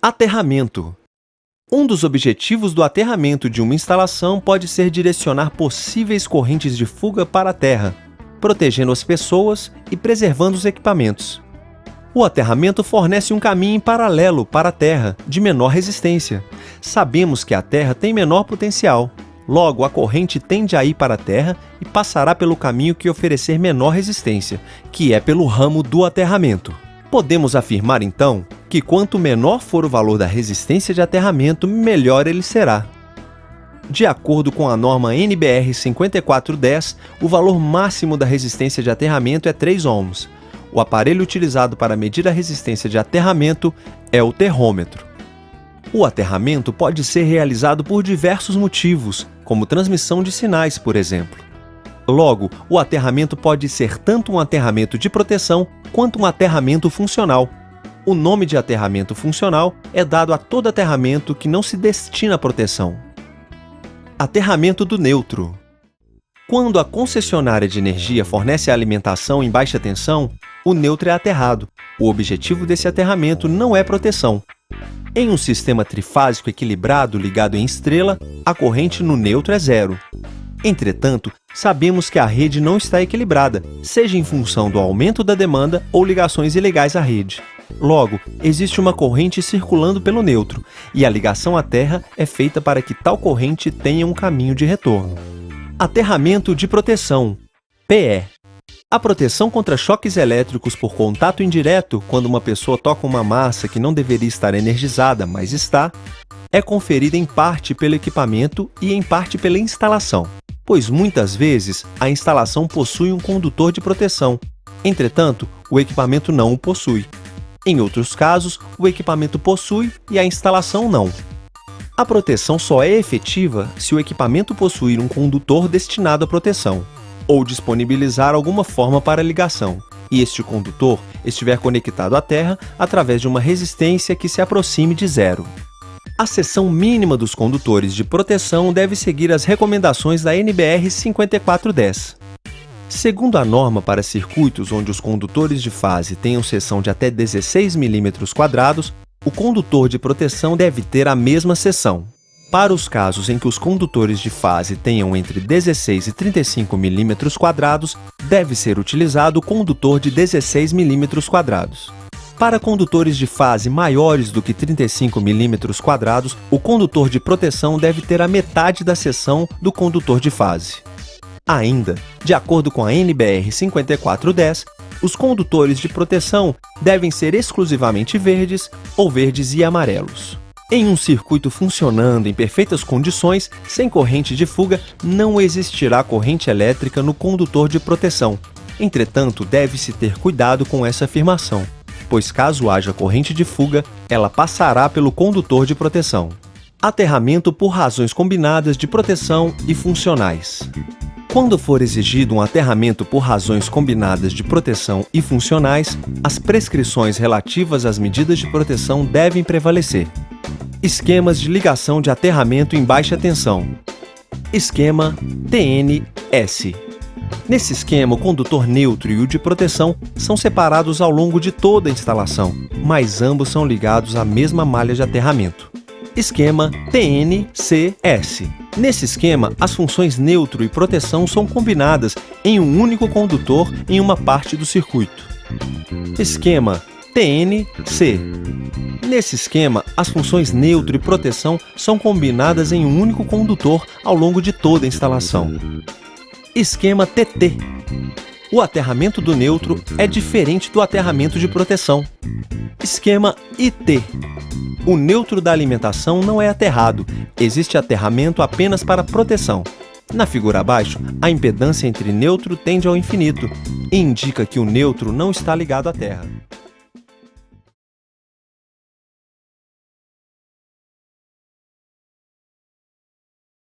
Aterramento. Um dos objetivos do aterramento de uma instalação pode ser direcionar possíveis correntes de fuga para a terra, protegendo as pessoas e preservando os equipamentos. O aterramento fornece um caminho em paralelo para a terra, de menor resistência. Sabemos que a terra tem menor potencial. Logo, a corrente tende a ir para a terra e passará pelo caminho que oferecer menor resistência, que é pelo ramo do aterramento. Podemos afirmar, então, que quanto menor for o valor da resistência de aterramento, melhor ele será. De acordo com a norma NBR 5410, o valor máximo da resistência de aterramento é 3 ohms. O aparelho utilizado para medir a resistência de aterramento é o terrômetro. O aterramento pode ser realizado por diversos motivos, como transmissão de sinais, por exemplo. Logo, o aterramento pode ser tanto um aterramento de proteção quanto um aterramento funcional. O nome de aterramento funcional é dado a todo aterramento que não se destina à proteção. Aterramento do neutro. Quando a concessionária de energia fornece a alimentação em baixa tensão, o neutro é aterrado. O objetivo desse aterramento não é proteção. Em um sistema trifásico equilibrado ligado em estrela, a corrente no neutro é zero. Entretanto, sabemos que a rede não está equilibrada, seja em função do aumento da demanda ou ligações ilegais à rede. Logo, existe uma corrente circulando pelo neutro, e a ligação à terra é feita para que tal corrente tenha um caminho de retorno. Aterramento de proteção, PE. A proteção contra choques elétricos por contato indireto, quando uma pessoa toca uma massa que não deveria estar energizada, mas está, é conferida em parte pelo equipamento e em parte pela instalação, pois muitas vezes a instalação possui um condutor de proteção. Entretanto, o equipamento não o possui. Em outros casos, o equipamento possui e a instalação não. A proteção só é efetiva se o equipamento possuir um condutor destinado à proteção, ou disponibilizar alguma forma para ligação, e este condutor estiver conectado à terra através de uma resistência que se aproxime de zero. A seção mínima dos condutores de proteção deve seguir as recomendações da NBR 5410. Segundo a norma para circuitos onde os condutores de fase tenham seção de até 16 mm², o condutor de proteção deve ter a mesma seção. Para os casos em que os condutores de fase tenham entre 16 e 35 mm², deve ser utilizado o condutor de 16 mm². Para condutores de fase maiores do que 35 mm², o condutor de proteção deve ter a metade da seção do condutor de fase. Ainda, de acordo com a NBR 5410, os condutores de proteção devem ser exclusivamente verdes ou verdes e amarelos. Em um circuito funcionando em perfeitas condições, sem corrente de fuga, não existirá corrente elétrica no condutor de proteção. Entretanto, deve-se ter cuidado com essa afirmação, pois caso haja corrente de fuga, ela passará pelo condutor de proteção. Aterramento por razões combinadas de proteção e funcionais. Quando for exigido um aterramento por razões combinadas de proteção e funcionais, as prescrições relativas às medidas de proteção devem prevalecer. Esquemas de ligação de aterramento em baixa tensão. Esquema TNS. Nesse esquema, o condutor neutro e o de proteção são separados ao longo de toda a instalação, mas ambos são ligados à mesma malha de aterramento. Esquema TNCS. Nesse esquema, as funções neutro e proteção são combinadas em um único condutor em uma parte do circuito. Esquema TNC. Nesse esquema, as funções neutro e proteção são combinadas em um único condutor ao longo de toda a instalação. Esquema TT. O aterramento do neutro é diferente do aterramento de proteção. Esquema IT. O neutro da alimentação não é aterrado, existe aterramento apenas para proteção. Na figura abaixo, a impedância entre neutro tende ao infinito e indica que o neutro não está ligado à terra.